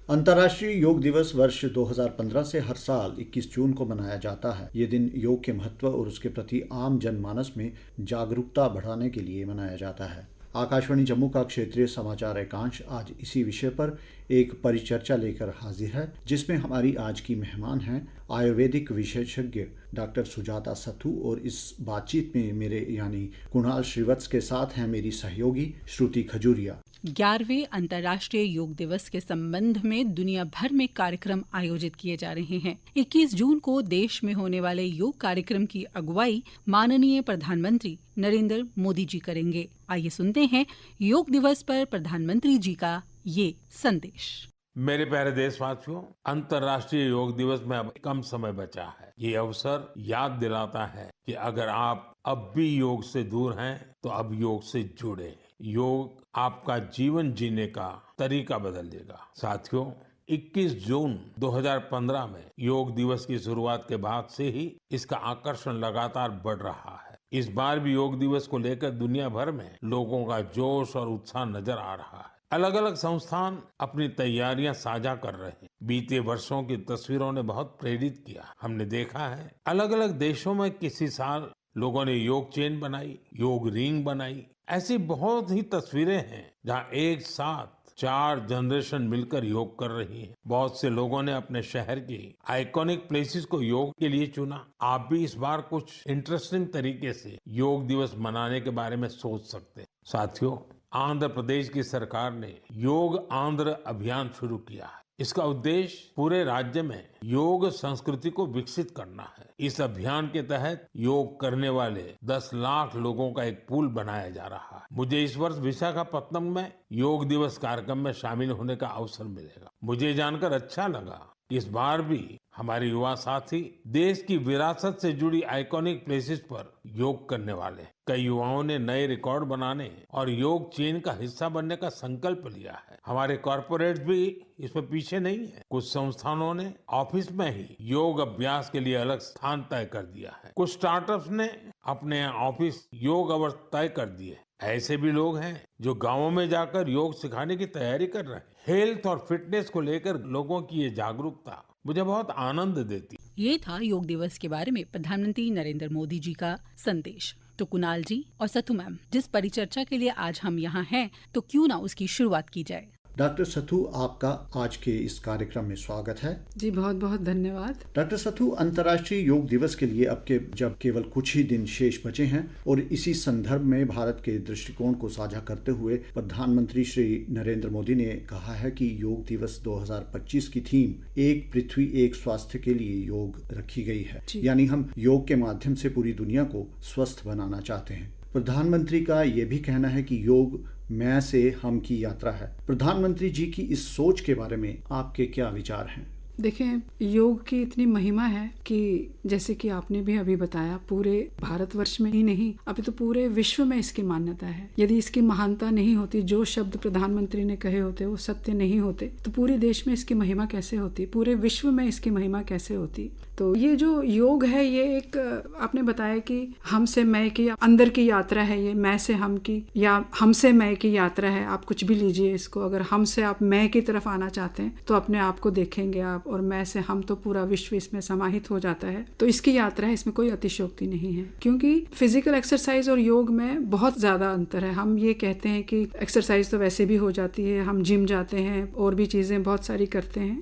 अंतर्राष्ट्रीय योग दिवस वर्ष 2015 से हर साल 21 जून को मनाया जाता है। ये दिन योग के महत्व और उसके प्रति आम जनमानस में जागरूकता बढ़ाने के लिए मनाया जाता है। आकाशवाणी जम्मू का क्षेत्रीय समाचार एकांश आज इसी विषय पर एक परिचर्चा लेकर हाजिर है, जिसमें हमारी आज की मेहमान हैं आयुर्वेदिक विशेषज्ञ डॉक्टर सुजाता सथु, और इस बातचीत में मेरे यानी कुणाल श्रीवत्स के साथ हैं मेरी सहयोगी श्रुति खजूरिया। 11वें अंतर्राष्ट्रीय योग दिवस के संबंध में दुनिया भर में कार्यक्रम आयोजित किए जा रहे हैं। 21 जून को देश में होने वाले योग कार्यक्रम की अगुवाई माननीय प्रधानमंत्री नरेंद्र मोदी जी करेंगे। आइए सुनते हैं योग दिवस पर प्रधानमंत्री जी का ये संदेश। मेरे प्यारे देशवासियों, अंतर्राष्ट्रीय योग दिवस में अब कम समय बचा है। ये अवसर याद दिलाता है कि अगर आप अब भी योग से दूर हैं तो अब योग से जुड़े। योग आपका जीवन जीने का तरीका बदल देगा। साथियों, 21 जून 2015 में योग दिवस की शुरुआत के बाद से ही इसका आकर्षण लगातार बढ़ रहा है। इस बार भी योग दिवस को लेकर दुनिया भर में लोगों का जोश और उत्साह नजर आ रहा है। अलग अलग संस्थान अपनी तैयारियां साझा कर रहे हैं। बीते वर्षों की तस्वीरों ने बहुत प्रेरित किया। हमने देखा है अलग अलग देशों में किसी साल लोगों ने योग चेन बनाई, योग रिंग बनाई। ऐसी बहुत ही तस्वीरें हैं जहां एक साथ 4 जनरेशन मिलकर योग कर रही हैं। बहुत से लोगों ने अपने शहर की आइकॉनिक प्लेसेस को योग के लिए चुना। आप भी इस बार कुछ इंटरेस्टिंग तरीके से योग दिवस मनाने के बारे में सोच सकते हैं। साथियों, आंध्र प्रदेश की सरकार ने योग आंध्र अभियान शुरू किया है। इसका उद्देश्य पूरे राज्य में योग संस्कृति को विकसित करना है। इस अभियान के तहत योग करने वाले 10 लाख लोगों का एक पूल बनाया जा रहा है। मुझे इस वर्ष विशाखापत्तनम में योग दिवस कार्यक्रम में शामिल होने का अवसर मिलेगा। मुझे जानकर अच्छा लगा कि इस बार भी हमारे युवा साथी देश की विरासत से जुड़ी आइकॉनिक प्लेसेस पर योग करने वाले हैं। कई युवाओं ने नए रिकॉर्ड बनाने और योग चेन का हिस्सा बनने का संकल्प लिया है। हमारे कॉर्पोरेट्स भी इसमें पीछे नहीं है। कुछ संस्थानों ने ऑफिस में ही योग अभ्यास के लिए अलग स्थान तय कर दिया है। कुछ स्टार्टअप्स ने अपने ऑफिस योग अवर्स तय कर दिए। ऐसे भी लोग हैं जो गांवों में जाकर योग सिखाने की तैयारी कर रहे हैं। हेल्थ और फिटनेस को लेकर लोगों की ये जागरूकता मुझे बहुत आनंद देती। ये था योग दिवस के बारे में प्रधानमंत्री नरेंद्र मोदी जी का संदेश। तो कुणाल जी और सथु मैम, जिस परिचर्चा के लिए आज हम यहाँ हैं, तो क्यों ना उसकी शुरुआत की जाए। डॉक्टर सथु, आपका आज के इस कार्यक्रम में स्वागत है। जी, बहुत बहुत धन्यवाद। डॉक्टर सथु, अंतर्राष्ट्रीय योग दिवस के लिए अब जब केवल कुछ ही दिन शेष बचे हैं और इसी संदर्भ में भारत के दृष्टिकोण को साझा करते हुए प्रधानमंत्री श्री नरेंद्र मोदी ने कहा है कि योग दिवस 2025 की थीम एक पृथ्वी एक स्वास्थ्य के लिए योग रखी गई है। यानी हम योग के माध्यम से पूरी दुनिया को स्वस्थ बनाना चाहते हैं। प्रधानमंत्री का ये भी कहना है कि योग मैं से हम की यात्रा है। प्रधानमंत्री जी की इस सोच के बारे में आपके क्या विचार हैं? देखें, योग की इतनी महिमा है कि जैसे कि आपने भी अभी बताया, पूरे भारतवर्ष में ही नहीं, अभी तो पूरे विश्व में इसकी मान्यता है। यदि इसकी महानता नहीं होती, जो शब्द प्रधानमंत्री ने कहे होते वो सत्य नहीं होते, तो पूरे देश में इसकी महिमा कैसे होती, पूरे विश्व में इसकी महिमा कैसे होती। तो ये जो योग है, ये एक आपने बताया कि हम से मैं की अंदर की यात्रा है। ये मैं से हम की या हम से मैं की यात्रा है। आप कुछ भी लीजिए इसको। अगर हम से आप मैं की तरफ आना चाहते हैं तो अपने आप को देखेंगे आप, और मैं से हम तो पूरा विश्व इसमें समाहित हो जाता है। तो इसकी यात्रा है, इसमें कोई अतिशयोक्ति नहीं है, क्योंकि फिजिकल एक्सरसाइज और योग में बहुत ज्यादा अंतर है। हम ये कहते हैं कि एक्सरसाइज तो वैसे भी हो जाती है, हम जिम जाते हैं और भी चीजें बहुत सारी करते हैं,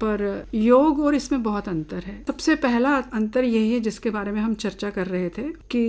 पर योग और इसमें बहुत अंतर है। सबसे पहला अंतर यही है जिसके बारे में हम चर्चा कर रहे थे कि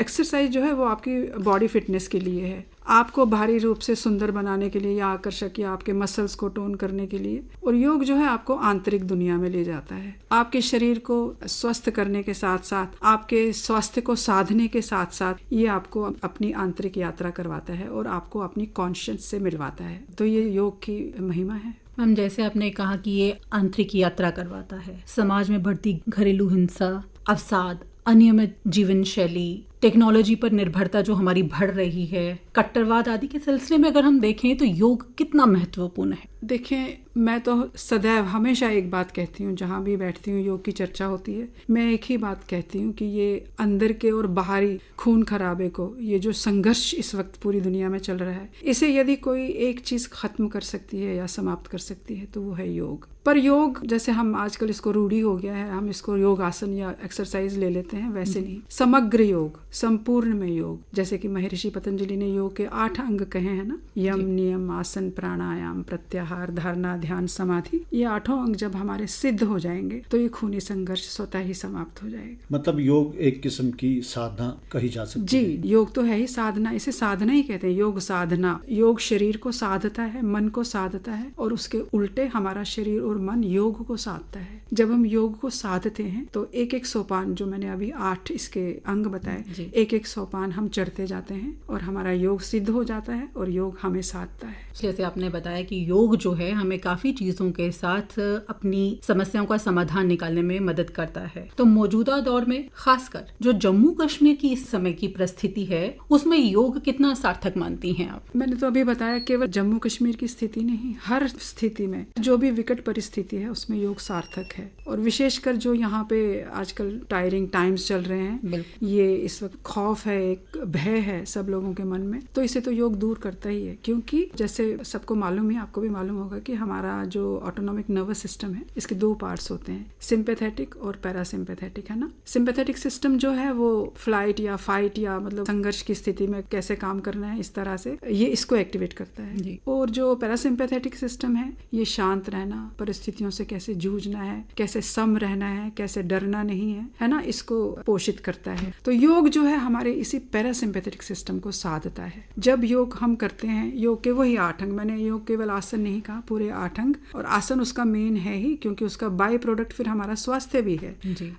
एक्सरसाइज जो है वो आपकी बॉडी फिटनेस के लिए है, आपको बाहरी रूप से सुंदर बनाने के लिए या आकर्षक, या आपके मसल्स को टोन करने के लिए। और योग जो है आपको आंतरिक दुनिया में ले जाता है, आपके शरीर को स्वस्थ करने के साथ साथ, आपके स्वास्थ्य को साधने के साथ साथ ये आपको अपनी आंतरिक यात्रा करवाता है और आपको अपनी कॉन्शियस से मिलवाता है। तो ये योग की महिमा है। मैम, जैसे आपने कहा कि ये आंतरिक यात्रा करवाता है, समाज में बढ़ती घरेलू हिंसा, अवसाद, अनियमित जीवन शैली, टेक्नोलॉजी पर निर्भरता जो हमारी बढ़ रही है, कट्टरवाद आदि के सिलसिले में अगर हम देखें तो योग कितना महत्वपूर्ण है? देखें, मैं तो सदैव हमेशा एक बात कहती हूँ, जहाँ भी बैठती हूँ योग की चर्चा होती है, मैं एक ही बात कहती हूँ कि ये अंदर के और बाहरी खून खराबे को, ये जो संघर्ष इस वक्त पूरी दुनिया में चल रहा है, इसे यदि कोई एक चीज़ खत्म कर सकती है या समाप्त कर सकती है तो वो है योग। पर योग जैसे हम आजकल इसको रूढ़ी हो गया है, हम इसको योग आसन या एक्सरसाइज ले लेते हैं, वैसे नहीं। समग्र योग, संपूर्ण में योग, जैसे कि महर्षि पतंजलि ने योग के 8 अंग कहे हैं ना, यम, नियम, आसन, प्राणायाम, प्रत्याहार, धारणा, ध्यान, समाधि, ये 8 अंग जब हमारे सिद्ध हो जाएंगे तो ये खूनी संघर्ष स्वतः ही समाप्त हो जाएगा। मतलब योग एक किस्म की साधना कही जा सकती जी, है। योग तो है ही साधना, इसे साधना ही कहते हैं, योग साधना। योग शरीर को साधता है, मन को साधता है, और उसके उल्टे हमारा शरीर और मन योग को साधता है। जब हम योग को साधते हैं तो एक एक सोपान, जो मैंने अभी 8 इसके अंग बताए, एक एक सोपान हम चढ़ते जाते हैं और हमारा योग सिद्ध हो जाता है और योग हमें साधता है। जैसे आपने बताया कि योग जो है हमें काफी चीजों के साथ अपनी समस्याओं का समाधान निकालने में मदद करता है, तो मौजूदा दौर में खासकर जो जम्मू कश्मीर की इस समय की परिस्थिति है उसमें योग कितना सार्थक मानती हैं आप? मैंने तो अभी बताया, केवल जम्मू कश्मीर की स्थिति नहीं, हर स्थिति में जो भी विकट परिस्थिति है उसमें योग सार्थक है। और विशेषकर जो यहाँ पे आजकल टायरिंग टाइम्स चल रहे हैं, ये इस वक्त खौफ है, एक भय है सब लोगों के मन में, तो इसे तो योग दूर करता ही है। क्योंकि जैसे सबको मालूम है, आपको भी मालूम होगा कि हमारा जो ऑटोनॉमिक नर्वस सिस्टम है, इसके 2 पार्ट्स होते हैं, सिंपैथेटिक और पैरासिम्पैथेटिक, है ना। सिंपैथेटिक सिस्टम जो है वो फ्लाइट या फाइट या मतलब संघर्ष की स्थिति में कैसे काम करना है, इस तरह से ये इसको एक्टिवेट करता है। और जो पैरासिम्पैथेटिक सिस्टम है, ये शांत रहना, परिस्थितियों से कैसे जूझना है, कैसे सम रहना है, कैसे डरना नहीं है ना, इसको पोषित करता है। तो योग जो है हमारे इसी पैरासिम्पैथेटिक सिस्टम को साधता है। जब योग हम करते हैं, योग के वही 8 अंग, मैंने योग केवल आसन नहीं कहा, पूरे 8 अंग, और आसन उसका मेन है ही, क्योंकि उसका बाय प्रोडक्ट फिर हमारा स्वास्थ्य भी है।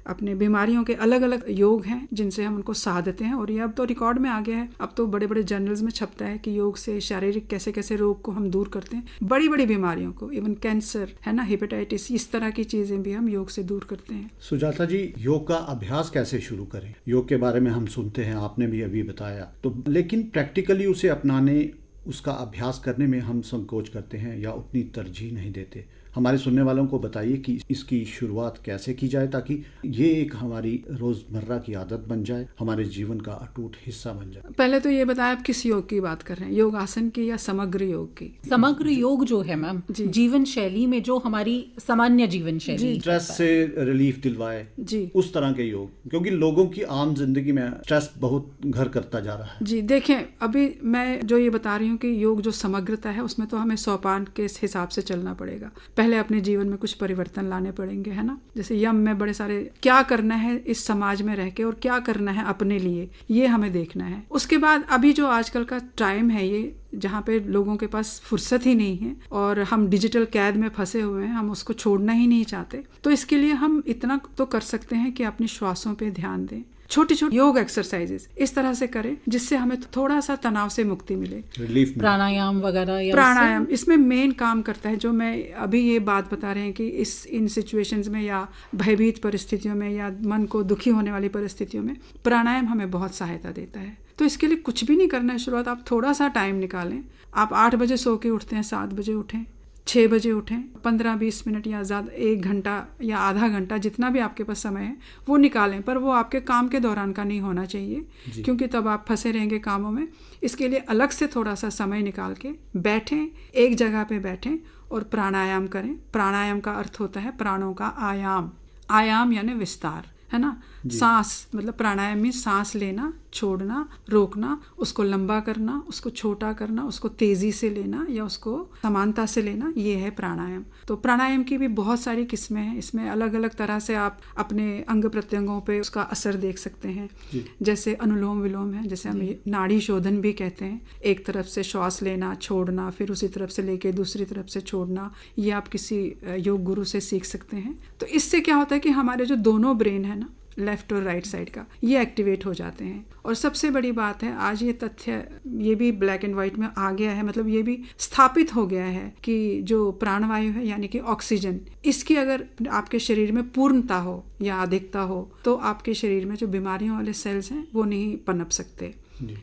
अपने बीमारियों के अलग अलग योग हैं जिनसे हम उनको साधते हैं, और ये अब तो रिकॉर्ड में आ गया है, अब तो बड़े बड़े जर्नल्स में छपता है कि योग से शारीरिक कैसे कैसे रोग को हम दूर करते हैं, बड़ी बड़ी बीमारियों को, इवन कैंसर, है ना, हेपेटाइटिस, इस तरह की चीजें भी हम योग से दूर करते हैं। सुजाता जी, योग का अभ्यास कैसे शुरू करें? योग के बारे में हम सुनते हैं, आपने भी अभी बताया, तो लेकिन प्रैक्टिकली उसे अपनाने, उसका अभ्यास करने में हम संकोच करते हैं या उतनी तरजीह नहीं देते। हमारे सुनने वालों को बताइए कि इसकी शुरुआत कैसे की जाए ताकि ये एक हमारी रोजमर्रा की आदत बन जाए, हमारे जीवन का अटूट हिस्सा बन जाए। पहले तो ये बताया आप किस योग की बात कर रहे हैं, योग आसन की या समग्र योग की? समग्र योग जो है मैम, जीवन शैली में जो हमारी सामान्य जीवन शैली, स्ट्रेस से रिलीफ दिलवाए, जी, उस तरह के योग, क्योंकि लोगों की आम जिंदगी में स्ट्रेस बहुत घर करता जा रहा है। जी देखें, अभी मैं जो ये बता रही हूँ कि योग जो समग्रता है उसमें तो हमें सोपान के हिसाब से चलना पड़ेगा। पहले अपने जीवन में कुछ परिवर्तन लाने पड़ेंगे, है ना। जैसे यम में बड़े सारे क्या करना है इस समाज में रह के और क्या करना है अपने लिए, ये हमें देखना है। उसके बाद अभी जो आजकल का टाइम है, ये जहाँ पे लोगों के पास फुर्सत ही नहीं है और हम डिजिटल कैद में फंसे हुए हैं, हम उसको छोड़ना ही नहीं चाहते, तो इसके लिए हम इतना तो कर सकते हैं कि अपनी श्वासों पे ध्यान दें, छोटी छोटी योग एक्सरसाइजेस इस तरह से करें जिससे हमें थोड़ा सा तनाव से मुक्ति मिले। रिलीफ, प्राणायाम वगैरह, या प्राणायाम इसमें मेन काम करता है। जो मैं अभी ये बात बता रहे हैं कि इन सिचुएशंस में या भयभीत परिस्थितियों में या मन को दुखी होने वाली परिस्थितियों में प्राणायाम हमें बहुत सहायता देता है। तो इसके लिए कुछ भी नहीं करना है, शुरुआत आप थोड़ा सा टाइम निकालें। आप 8 बजे सो के उठते हैं, 7 बजे उठें, 6 बजे उठें, 15-20 मिनट या ज़्यादा 1 घंटा या आधा घंटा, जितना भी आपके पास समय है वो निकालें, पर वो आपके काम के दौरान का नहीं होना चाहिए, क्योंकि तब आप फंसे रहेंगे कामों में। इसके लिए अलग से थोड़ा सा समय निकाल के बैठें, एक जगह पे बैठें और प्राणायाम करें। प्राणायाम का अर्थ होता है प्राणों का आयाम, आयाम यानी विस्तार, है ना। सांस मतलब प्राणायाम में सांस लेना, छोड़ना, रोकना, उसको लंबा करना, उसको छोटा करना, उसको तेजी से लेना या उसको समानता से लेना, ये है प्राणायाम। तो प्राणायाम की भी बहुत सारी किस्में हैं, इसमें अलग अलग तरह से आप अपने अंग प्रत्यंगों पे उसका असर देख सकते हैं। जैसे अनुलोम विलोम है, जैसे हम नाड़ी शोधन भी कहते हैं, एक तरफ से श्वास लेना, छोड़ना, फिर उसी तरफ से लेके दूसरी तरफ से छोड़ना, ये आप किसी योग गुरु से सीख सकते हैं। तो इससे क्या होता है कि हमारे जो दोनों ब्रेन है ना, लेफ्ट और राइट साइड का, ये एक्टिवेट हो जाते हैं। और सबसे बड़ी बात है, आज ये तथ्य ये भी ब्लैक एंड व्हाइट में आ गया है, मतलब ये भी स्थापित हो गया है कि जो प्राणवायु है यानी कि ऑक्सीजन, इसकी अगर आपके शरीर में पूर्णता हो या अधिकता हो तो आपके शरीर में जो बीमारियों वाले सेल्स हैं वो नहीं पनप सकते।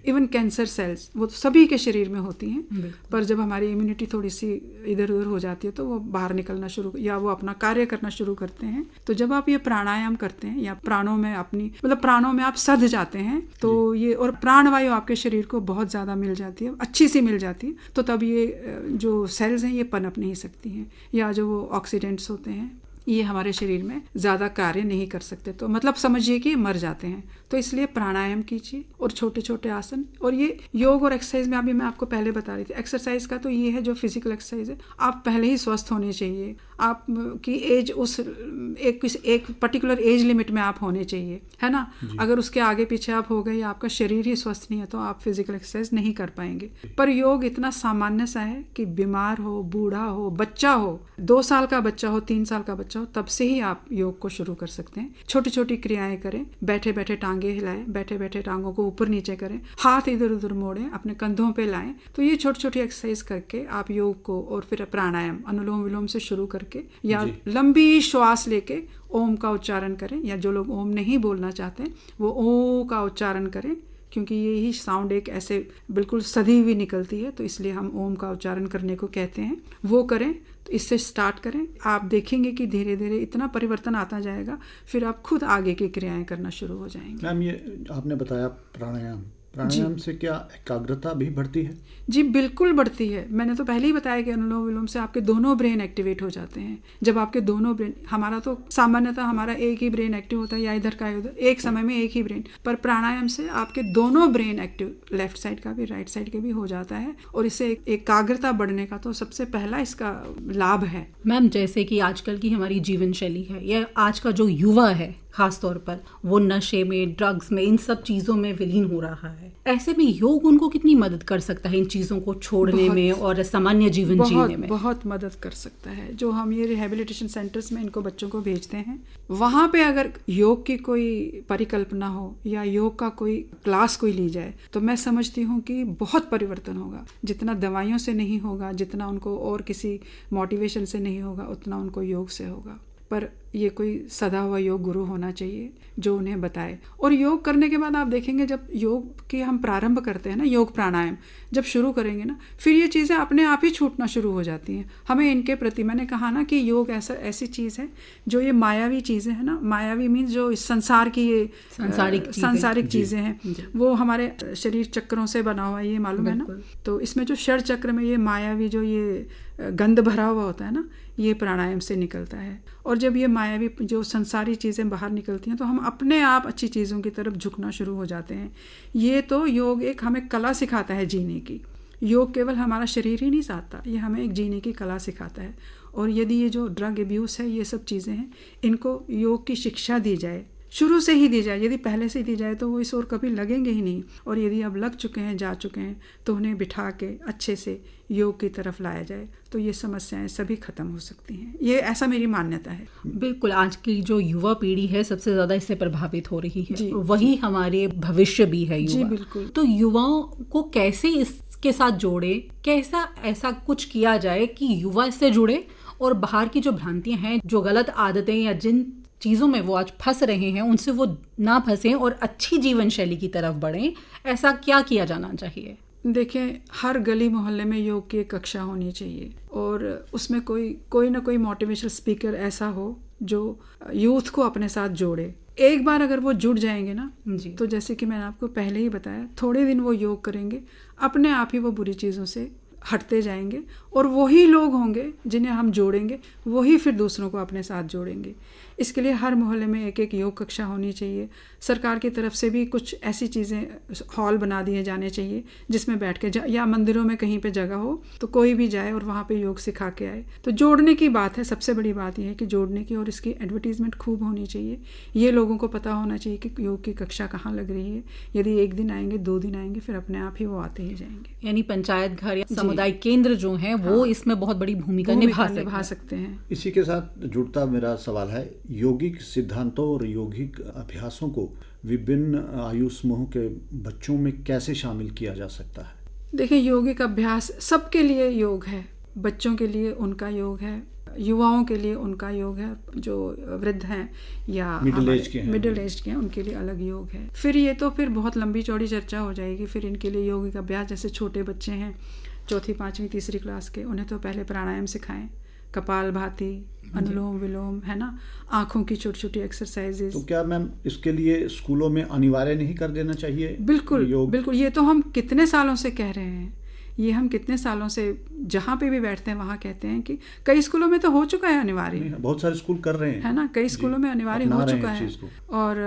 इवन कैंसर सेल्स वो तो सभी के शरीर में होती हैं, पर जब हमारी इम्यूनिटी थोड़ी सी इधर उधर हो जाती है तो वो बाहर निकलना शुरू या वो अपना कार्य करना शुरू करते हैं। तो जब आप ये प्राणायाम करते हैं या प्राणों में अपनी मतलब प्राणों में आप सध जाते हैं तो ये, और प्राणवायु आपके शरीर को बहुत ज़्यादा मिल जाती है, अच्छी सी मिल जाती है, तो तब ये जो सेल्स हैं ये पनप नहीं सकती हैं, या जो वो ऑक्सीडेंट्स होते हैं ये हमारे शरीर में ज़्यादा कार्य नहीं कर सकते, तो मतलब समझिए कि मर जाते हैं। तो इसलिए प्राणायाम कीजिए और छोटे छोटे आसन, और ये योग और एक्सरसाइज में अभी मैं आपको पहले बता रही थी, एक्सरसाइज का तो ये है जो फिजिकल एक्सरसाइज है, आप पहले ही स्वस्थ होने चाहिए, आप की एज उस एक पर्टिकुलर एज लिमिट में आप होने चाहिए, है ना। अगर उसके आगे पीछे आप हो गए या आपका शरीर ही स्वस्थ नहीं है तो आप फिजिकल एक्सरसाइज नहीं कर पाएंगे। पर योग इतना सामान्य सा है कि बीमार हो, बूढ़ा हो, बच्चा हो, 2 साल का बच्चा हो, 3 साल का बच्चा हो, तब से ही आप योग को शुरू कर सकते हैं। छोटी छोटी क्रियाएं करें, बैठे बैठे टांगे हिलाएं, बैठे बैठे टांगों को ऊपर नीचे करें, हाथ इधर उधर मोड़ें, अपने कंधों पे लाएं। तो ये छोटी छोटी एक्सरसाइज करके आप योग को, और फिर प्राणायाम अनुलोम विलोम से शुरू करके या लंबी श्वास लेके ओम का उच्चारण करें, या जो लोग ओम नहीं बोलना चाहते वो ओ का उच्चारण करें, क्योंकि यही साउंड एक ऐसे बिल्कुल सधी हुई निकलती है, तो इसलिए हम ओम का उच्चारण करने को कहते हैं। वो करें, तो इससे स्टार्ट करें, आप देखेंगे कि धीरे धीरे इतना परिवर्तन आता जाएगा, फिर आप खुद आगे की क्रियाएं करना शुरू हो जाएंगे। मैम, ये आपने बताया प्राणायाम से क्या एकाग्रता भी बढ़ती है? जी बिल्कुल बढ़ती है। मैंने तो पहले ही बताया कि अनुलोम विलोम से आपके दोनों ब्रेन एक्टिवेट हो जाते हैं। जब आपके दोनों ब्रेन, हमारा तो सामान्यतः हमारा एक ही ब्रेन एक्टिव होता है, या इधर का उधर, एक समय में एक ही ब्रेन, पर प्राणायाम से आपके दोनों ब्रेन एक्टिव, लेफ्ट साइड का भी राइट साइड के भी हो जाता है, और इससे एकाग्रता बढ़ने का तो सबसे पहला इसका लाभ है। मैम, जैसे कि आजकल की हमारी जीवन शैली है, या आज का जो युवा है खास तौर पर, वो नशे में, ड्रग्स में, इन सब चीजों में विलीन हो रहा है। ऐसे में योग उनको कितनी मदद कर सकता है इन चीजों को छोड़ने में और सामान्य जीवन जीने में? बहुत मदद कर सकता है। जो हम ये रिहेबिलिटेशन सेंटर्स में इनको बच्चों को भेजते हैं, वहाँ पे अगर योग की कोई परिकल्पना हो या योग का कोई क्लास कोई ली जाए, तो मैं समझती हूँ कि बहुत परिवर्तन होगा। जितना दवाइयों से नहीं होगा, जितना उनको और किसी मोटिवेशन से नहीं होगा, उतना उनको योग से होगा। पर ये कोई सदा हुआ योग गुरु होना चाहिए जो उन्हें बताए। और योग करने के बाद आप देखेंगे, जब योग की हम प्रारंभ करते हैं ना, योग प्राणायाम जब शुरू करेंगे ना, फिर ये चीज़ें अपने आप ही छूटना शुरू हो जाती हैं। हमें इनके प्रति, मैंने कहा ना कि योग ऐसी चीज़ है जो ये मायावी चीज़ें हैं ना, मायावी मीन्स जो इस संसार की ये सांसारिक चीज़ें हैं, वो हमारे शरीर चक्रों से बना हुआ है, ये मालूम है ना। तो इसमें जो षड चक्र में ये मायावी जो ये गंध भरा हुआ होता है ना, ये प्राणायाम से निकलता है। और जब ये मायावी जो संसारी चीज़ें बाहर निकलती हैं तो हम अपने आप अच्छी चीज़ों की तरफ झुकना शुरू हो जाते हैं। ये तो योग एक हमें कला सिखाता है जीने की। योग केवल हमारा शरीर ही नहीं साधता, ये हमें एक जीने की कला सिखाता है। और यदि ये जो ड्रग एब्यूज़ है, ये सब चीज़ें हैं, इनको योग की शिक्षा दी जाए, शुरू से ही दी जाए। यदि पहले से दी जाए तो वो इस ओर कभी लगेंगे ही नहीं। और यदि अब लग चुके हैं, जा चुके हैं, तो उन्हें बिठा के अच्छे से योग की तरफ लाया जाए, तो ये समस्याएं सभी खत्म हो सकती हैं। ये ऐसा मेरी मान्यता है। बिल्कुल, आज की जो युवा पीढ़ी है सबसे ज्यादा इससे प्रभावित हो रही है, वही हमारे भविष्य भी है युवा। जी बिल्कुल। तो युवाओं को कैसे इसके साथ जोड़े, कैसा ऐसा कुछ किया जाए कि युवा इससे जुड़े और बाहर की जो भ्रांतियां हैं, जो गलत आदतें या जिन चीज़ों में वो आज फंस रहे हैं, उनसे वो ना फंसें और अच्छी जीवन शैली की तरफ बढ़ें। ऐसा क्या किया जाना चाहिए? देखिए, हर गली मोहल्ले में योग की एक कक्षा होनी चाहिए, और उसमें कोई ना कोई मोटिवेशनल स्पीकर ऐसा हो जो यूथ को अपने साथ जोड़े। एक बार अगर वो जुड़ जाएंगे ना जी, तो जैसे कि मैंने आपको पहले ही बताया, थोड़े दिन वो योग करेंगे, अपने आप ही वो बुरी चीज़ों से हटते जाएंगे, और वही लोग होंगे जिन्हें हम जोड़ेंगे, वही फिर दूसरों को अपने साथ जोड़ेंगे। इसके लिए हर मोहल्ले में एक एक योग कक्षा होनी चाहिए। सरकार की तरफ से भी कुछ ऐसी चीज़ें, हॉल बना दिए जाने चाहिए जिसमें बैठ के या मंदिरों में कहीं पे जगह हो तो कोई भी जाए और वहाँ पे योग सिखा के आए। तो जोड़ने की बात है, सबसे बड़ी बात यह है कि जोड़ने की, और इसकी एडवर्टीजमेंट खूब होनी चाहिए। ये लोगों को पता होना चाहिए कि योग की कक्षा कहाँ लग रही है। यदि 1 दिन आएंगे, 2 दिन आएंगे, फिर अपने आप ही वो आते ही जाएंगे। यानी पंचायत घर या सामुदायिक केंद्र जो हैं वो इसमें बहुत बड़ी भूमिका निभा सकते हैं। इसी के साथ जुड़ता मेरा सवाल है, यौगिक सिद्धांतों और यौगिक अभ्यासों को विभिन्न आयु समूह के बच्चों में कैसे शामिल किया जा सकता है? देखिए, यौगिक अभ्यास सबके लिए योग है। बच्चों के लिए उनका योग है, युवाओं के लिए उनका योग है, जो वृद्ध हैं या मिडिल एज के हैं उनके लिए अलग योग है। फिर ये तो फिर बहुत लंबी चौड़ी चर्चा हो जाएगी। फिर इनके लिए यौगिक अभ्यास, जैसे छोटे बच्चे हैं 4वीं 5वीं 3री क्लास के, उन्हें तो पहले प्राणायाम सिखाएं, कपालभाति, अनुलोम विलोम, है ना, आंखों की छोटी छोटी एक्सरसाइजेज। तो क्या मैम इसके लिए स्कूलों में अनिवार्य नहीं कर देना चाहिए? बिल्कुल बिल्कुल, ये तो हम कितने सालों से कह रहे हैं, ये हम कितने सालों से जहाँ पे भी बैठते हैं वहाँ कहते हैं कि कई स्कूलों में तो हो चुका है अनिवार्य, बहुत सारे स्कूल कर रहे हैं, है ना, कई स्कूलों में अनिवार्य हो चुका है। और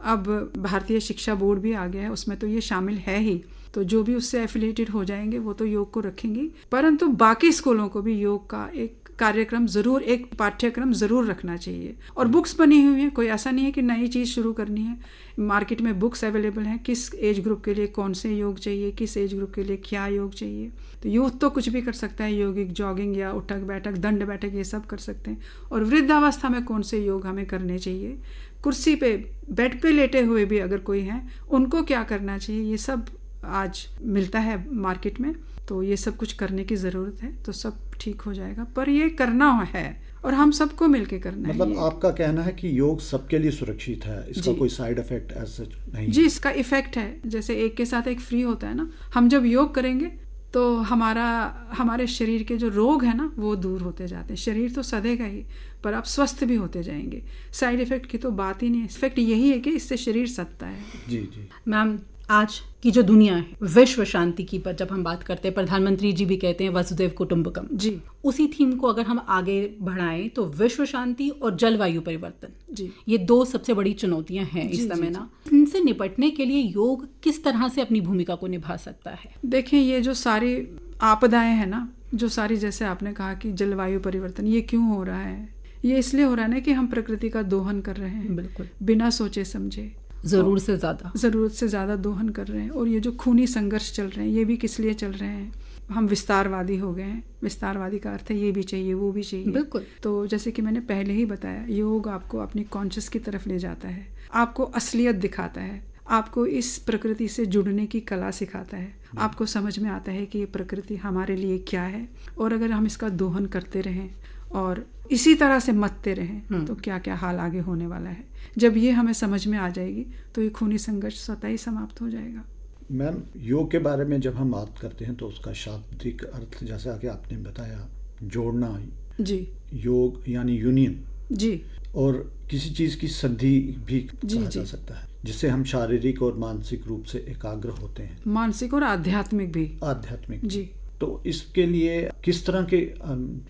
अब भारतीय शिक्षा बोर्ड भी आ गया है, उसमें तो ये शामिल है ही। तो जो भी उससे एफिलिएटेड हो जाएंगे वो तो योग को रखेंगे, परंतु बाकी स्कूलों को भी योग का एक कार्यक्रम जरूर, एक पाठ्यक्रम जरूर रखना चाहिए। और बुक्स बनी हुई हैं, कोई ऐसा नहीं है कि नई चीज़ शुरू करनी है। मार्केट में बुक्स अवेलेबल हैं, किस एज ग्रुप के लिए कौन से योग चाहिए, किस एज ग्रुप के लिए क्या योग चाहिए। तो यूथ तो कुछ भी कर सकता है, योगिक जॉगिंग या उठक बैठक, दंड बैठक, ये सब कर सकते हैं। और वृद्धावस्था में कौन से योग हमें करने चाहिए, कुर्सी पे बेड पे लेटे हुए भी अगर कोई हैं उनको क्या करना चाहिए, ये सब आज मिलता है मार्केट में। तो ये सब कुछ करने की ज़रूरत है, तो सब ठीक हो जाएगा। पर ये करना है और हम सबको मिलके करना है। मतलब आपका कहना है कि योग सबके लिए सुरक्षित है, इसका कोई साइड इफेक्ट ऐसा नहीं? जी, इसका इफेक्ट है। जैसे एक के साथ एक फ्री होता है ना, हम जब योग करेंगे तो हमारे शरीर के जो रोग है ना वो दूर होते जाते हैं। शरीर तो सधेगा ही, पर आप स्वस्थ भी होते जाएंगे। साइड इफेक्ट की तो बात ही नहीं है, इफेक्ट यही है कि इससे शरीर सधता है। जी जी मैम, आज की जो दुनिया है विश्व शांति की पर जब हम बात करते हैं, प्रधानमंत्री जी भी कहते हैं वसुधैव कुटुंबकम जी, उसी थीम को अगर हम आगे बढ़ाएं तो विश्व शांति और जलवायु परिवर्तन जी, ये 2 सबसे बड़ी चुनौतियां हैं इस समय ना। इनसे निपटने के लिए योग किस तरह से अपनी भूमिका को निभा सकता है? देखें, ये जो सारी आपदाएं हैं ना, जो सारी, जैसे आपने कहा कि जलवायु परिवर्तन, ये क्यों हो रहा है? ये इसलिए हो रहा है ना कि हम प्रकृति का दोहन कर रहे हैं, बिल्कुल बिना सोचे समझे, ज़रूरत से ज़्यादा दोहन कर रहे हैं। और ये जो खूनी संघर्ष चल रहे हैं, ये भी किस लिए चल रहे हैं? हम विस्तारवादी हो गए हैं। विस्तारवादी का अर्थ है ये भी चाहिए, वो भी चाहिए, बिल्कुल। तो जैसे कि मैंने पहले ही बताया, योग आपको अपनी कॉन्शियस की तरफ ले जाता है, आपको असलियत दिखाता है, आपको इस प्रकृति से जुड़ने की कला सिखाता है, आपको समझ में आता है कि ये प्रकृति हमारे लिए क्या है। और अगर हम इसका दोहन करते रहें और इसी तरह से मत्ते रहें तो क्या क्या हाल आगे होने वाला है। जब ये हमें समझ में आ जाएगी तो ये खूनी संघर्ष स्वतः ही समाप्त हो जाएगा। मैम, योग के बारे में जब हम बात करते हैं तो उसका शाब्दिक अर्थ, जैसा कि आपने बताया, जोड़ना जी, योग यानी यूनियन जी, और किसी चीज़ की संधि भी कहा जा सकता है, जिससे हम शारीरिक और मानसिक रूप से एकाग्र होते हैं। मानसिक और आध्यात्मिक जी। तो इसके लिए किस तरह के,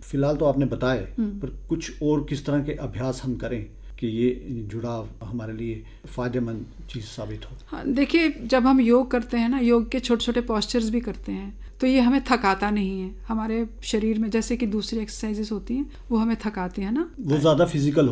फिलहाल तो आपने बताए, पर कुछ और किस तरह के अभ्यास हम करें कि ये जुड़ाव हमारे लिए फायदेमंद चीज़ साबित हो? हाँ, देखिए, जब हम योग करते हैं ना, योग के छोटे छोटे पॉस्चर्स भी करते हैं, तो ये हमें थकाता नहीं है। हमारे शरीर में जैसे कि दूसरी एक्सरसाइजेस होती हैं वो हमें थकाती है ना, वो ज़्यादा फिजिकल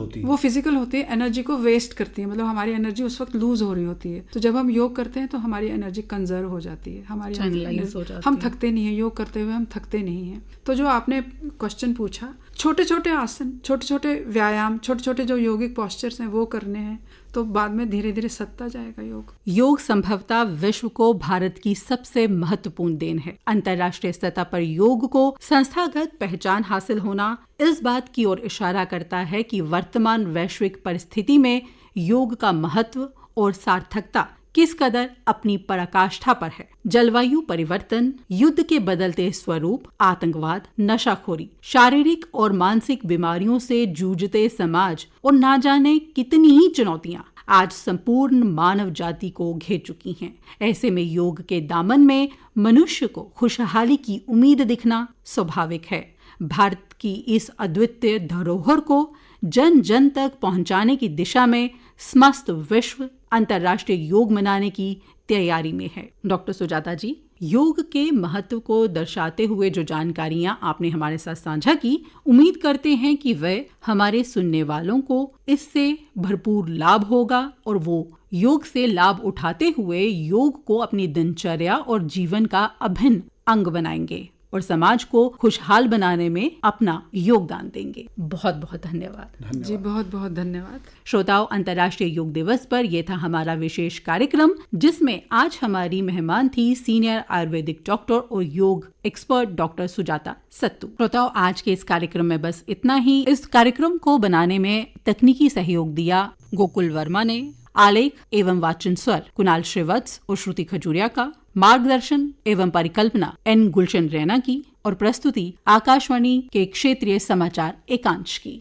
होती है, एनर्जी को वेस्ट करती है, मतलब हमारी एनर्जी उस वक्त लूज हो रही होती है। तो जब हम योग करते हैं तो हमारी एनर्जी कंजर्व हो जाती है, हम थकते नहीं है, योग करते हुए हम थकते नहीं हैं। तो जो आपने क्वेश्चन पूछा, छोटे छोटे आसन, छोटे छोटे व्यायाम, छोटे छोटे जो योगिक पॉस्चर्स हैं वो करने हैं, तो बाद में धीरे धीरे सत्ता जाएगा योग संभवतः विश्व को भारत की सबसे महत्वपूर्ण देन है। अंतर्राष्ट्रीय सतह पर योग को संस्थागत पहचान हासिल होना इस बात की ओर इशारा करता है कि वर्तमान वैश्विक परिस्थिति में योग का महत्व और सार्थकता किस कदर अपनी पराकाष्ठा पर है। जलवायु परिवर्तन, युद्ध के बदलते स्वरूप, आतंकवाद, नशाखोरी, शारीरिक और मानसिक बीमारियों से जूझते समाज और ना जाने कितनी ही चुनौतियां आज संपूर्ण मानव जाति को घेर चुकी हैं। ऐसे में योग के दामन में मनुष्य को खुशहाली की उम्मीद दिखना स्वाभाविक है। भारत की इस अद्वितीय धरोहर को जन जन तक पहुंचाने की दिशा में समस्त विश्व अंतर्राष्ट्रीय योग मनाने की तैयारी में है। डॉक्टर सुजाता जी, योग के महत्व को दर्शाते हुए जो जानकारियां आपने हमारे साथ साझा की, उम्मीद करते हैं कि वह हमारे सुनने वालों को इससे भरपूर लाभ होगा और वो योग से लाभ उठाते हुए योग को अपनी दिनचर्या और जीवन का अभिन्न अंग बनाएंगे। और समाज को खुशहाल बनाने में अपना योगदान देंगे। बहुत बहुत धन्यवाद। जी बहुत बहुत धन्यवाद। श्रोताओं, अंतर्राष्ट्रीय योग दिवस पर यह था हमारा विशेष कार्यक्रम, जिसमें आज हमारी मेहमान थी सीनियर आयुर्वेदिक डॉक्टर और योग एक्सपर्ट डॉक्टर सुजाता सत्तू। श्रोताओं, आज के इस कार्यक्रम में बस इतना ही। इस कार्यक्रम को बनाने में तकनीकी सहयोग दिया गोकुल वर्मा ने, आलेख एवं वाचन स्वर कुणाल श्रीवत्स और श्रुति खजूरिया का, मार्गदर्शन एवं परिकल्पना एन गुलशन रैना की और प्रस्तुति आकाशवाणी के क्षेत्रीय समाचार एकांश की।